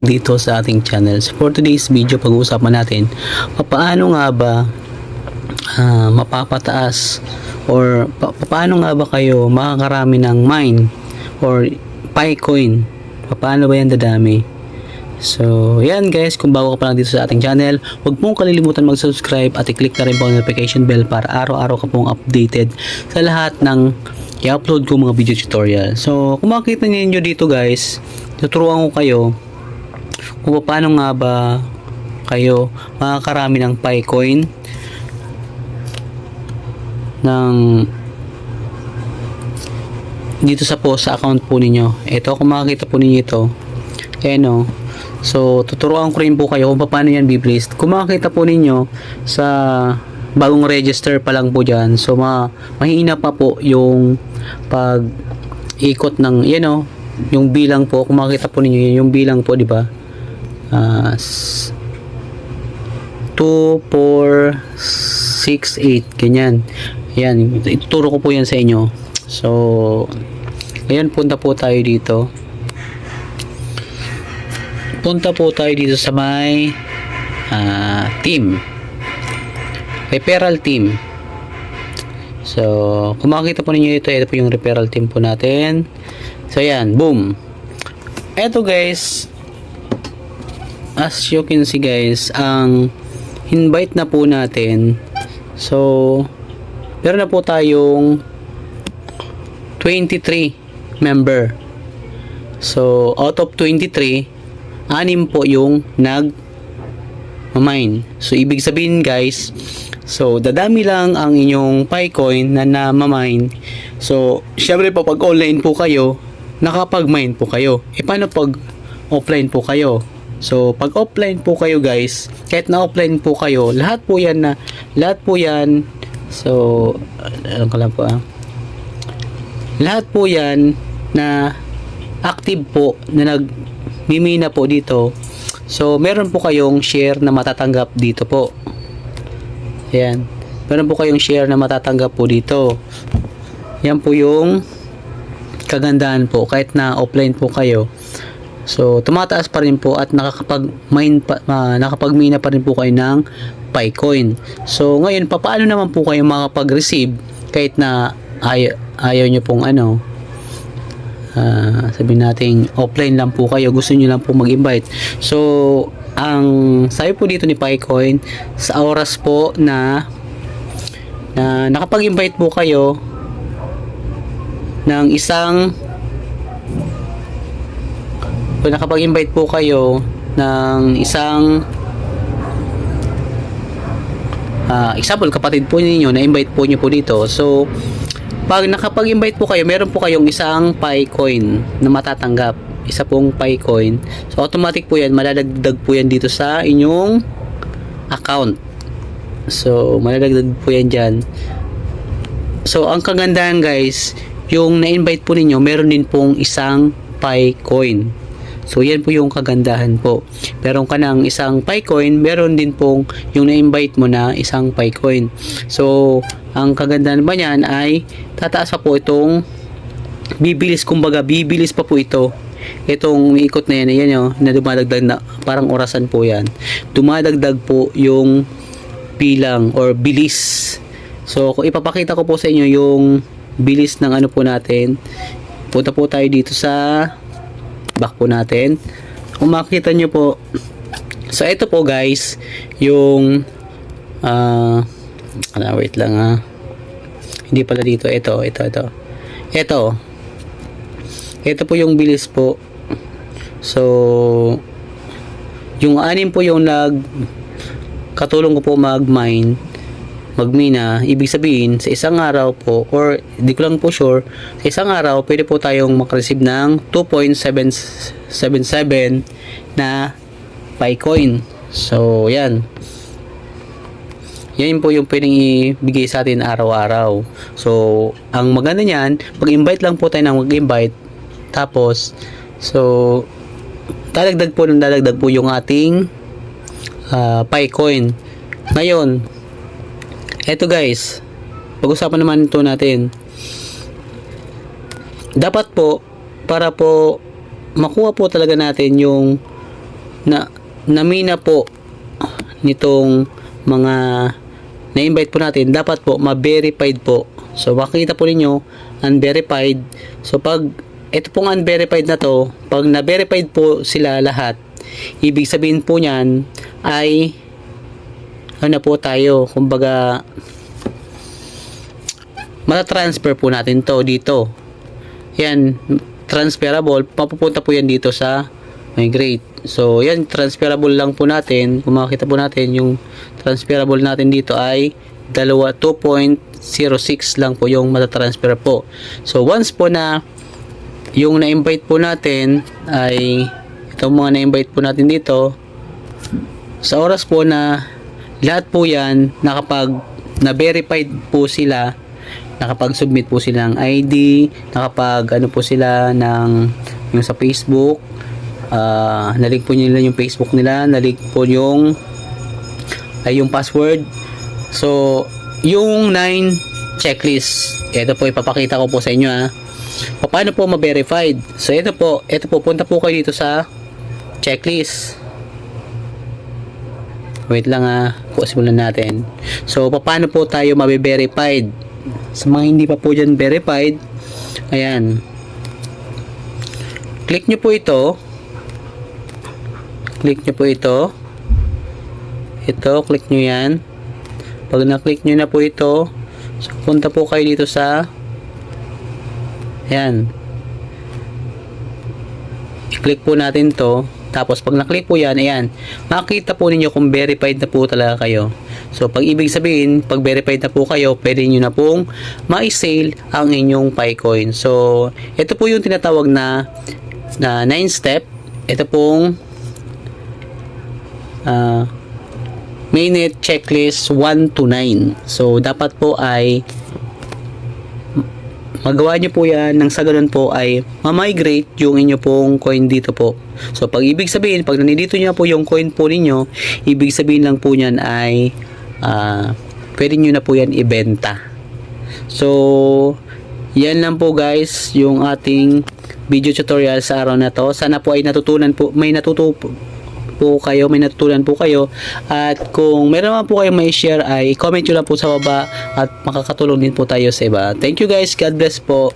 dito sa ating channel. So for today's video, pag-uusapan natin paano nga ba mapapataas or paano nga ba kayo makakarami ng mine or Picoin. Paano ba yan dadami? So, yan guys, kung bago ka pa lang dito sa ating channel, huwag mong kalilimutan mag-subscribe at i-click na rin po ang notification bell para araw-araw ka pong updated sa lahat ng i-upload ko mga video tutorial. So, kung makikita niyo dito guys, tuturuan ko kayo kung paano nga ba kayo makakarami ng Picoin ng dito sa account po ninyo. Ito, kung makikita po ninyo ito, ayan o. So, tuturuan ko rin po kayo kung paano yan bibilist. Kung makikita po ninyo sa bagong register pa lang po dyan, so mahina pa po yung pag-ikot ng, yan o, yung bilang po. Kung makikita po ninyo, yung bilang po, di ba? 2, 4, 6, 8, ganyan. Yan, ituturo ko po yan sa inyo. So, ayan, punta po tayo dito. Punta po tayo dito sa may team. Referral team. So, kung makikita po ninyo ito po yung referral team po natin. So, ayan, boom. Ito guys, as you can see guys, ang invite na po natin. So, meron na po tayong 23 member. So, out of 23, 6 po yung nag-mine. So, ibig sabihin guys, so, dadami lang ang inyong Picoin na na-mine. So, syempre po, pag online po kayo, nakapag-mine po kayo. E, paano pag offline po kayo? So, pag offline po kayo guys, kahit na offline po kayo, lahat po yan, so, alam ko lang po lahat po yan na active po, na nagmimina po dito. So, meron po kayong share na matatanggap dito po. Ayan. Meron po kayong share na matatanggap po dito. Yan po yung kagandahan po, kahit na offline po kayo. So, tumataas pa rin po at nakapagmina pa rin po kayo ng Picoin. So, ngayon, paano naman po kayo makapag-receive kahit na ayaw nyo pong sabihin natin offline lang po kayo, gusto nyo lang po mag-invite. So, ang sabi po dito ni Picoin, sa oras po na nakapag-invite po kayo ng isang example, kapatid po ninyo, na-invite po nyo po dito. So, pag nakapag-invite po kayo, meron po kayong isang Picoin na matatanggap. Isa pong Picoin. So, automatic po yan. Malalagdag po yan dito sa inyong account. So, malalagdag po yan dyan. So, ang kagandahan guys, yung na-invite po ninyo, meron din pong isang Picoin. So, yan po yung kagandahan po. Meron ka ng isang Picoin, meron din pong yung na-invite mo na isang Picoin. So, ang kagandahan ba niyan ay tataas pa po itong bibilis, kumbaga bibilis pa po ito. Itong umiikot na yan na dumadagdag na parang orasan po yan. Dumadagdag po yung bilang or bilis. So, kung ipapakita ko po sa inyo yung bilis ng ano po natin, punta po tayo dito sa back po natin. Kung makikita nyo po, so ito po guys, yung wait lang hindi pala dito, ito po yung bilis po. So, yung 6 po yung katulong ko po magmina, ibig sabihin sa isang araw po, or di ko lang po sure, sa isang araw pwede po tayong makareceive ng 2.777 na Picoin. So, yan po yung pwedeng ibigay sa atin araw-araw. So, ang maganda niyan, pag-invite lang po tayo ng mag-invite, tapos, so, dadagdag po yung ating Picoin. Ngayon, eto guys, pag-usapan naman ito natin. Dapat po, para po makuha po talaga natin yung namina po nitong mga na-invite po natin, dapat po ma-verified po. So makikita po ninyo unverified. So pag ito pong unverified na to, pag na-verified po sila lahat, ibig sabihin po niyan ay ano po tayo, kumbaga matatransfer po natin to dito. Yan, transferable, mapupunta po yan dito sa migrate. So yan, transferable lang po natin. Kung makikita po natin yung transferable natin dito ay 2.06 lang po yung matatransfer po. So once po na yung na-invite po natin ay itong mga na-invite po natin dito, sa oras po na lahat po yan nakapag na-verified po sila, nakapag-submit po sila ng ID, nakapag ano po sila ng yung sa Facebook, nalink po nila yung Facebook nila, nalink po yung yung password. So yung 9 checklist, ito po ipapakita ko po sa inyo paano po ma-verified. So ito po punta po kayo dito sa checklist. Wait lang simulan natin. So paano po tayo ma-verified? Sa mga hindi pa po dyan verified, ayan, click nyo po ito, click nyo yan. Pag na-click nyo na po ito, so punta po kayo dito sa ayan, i-click po natin to. Tapos pag na-click po yan, ayan, makikita po ninyo kung verified na po talaga kayo. So pag ibig sabihin, pag verified na po kayo, pwede nyo na pong ma-sale ang inyong PiCoin. So ito po yung tinatawag na 9 step. Ito pong mainnet checklist 1 to 9. So dapat po ay magawa nyo po yan nang sa ganun po ay ma-migrate yung inyo pong coin dito po. So pag ibig sabihin, pag nandito nyo po yung coin po ninyo, ibig sabihin lang po nyan ay pwede nyo na po yan ibenta. So yan lang po guys yung ating video tutorial sa araw na to. Sana po ay natutunan po, may natutunan po kayo, at kung meron naman po kayong may share ay comment nyo lang po sa baba at makakatulong din po tayo sa iba. Thank you guys, God bless po.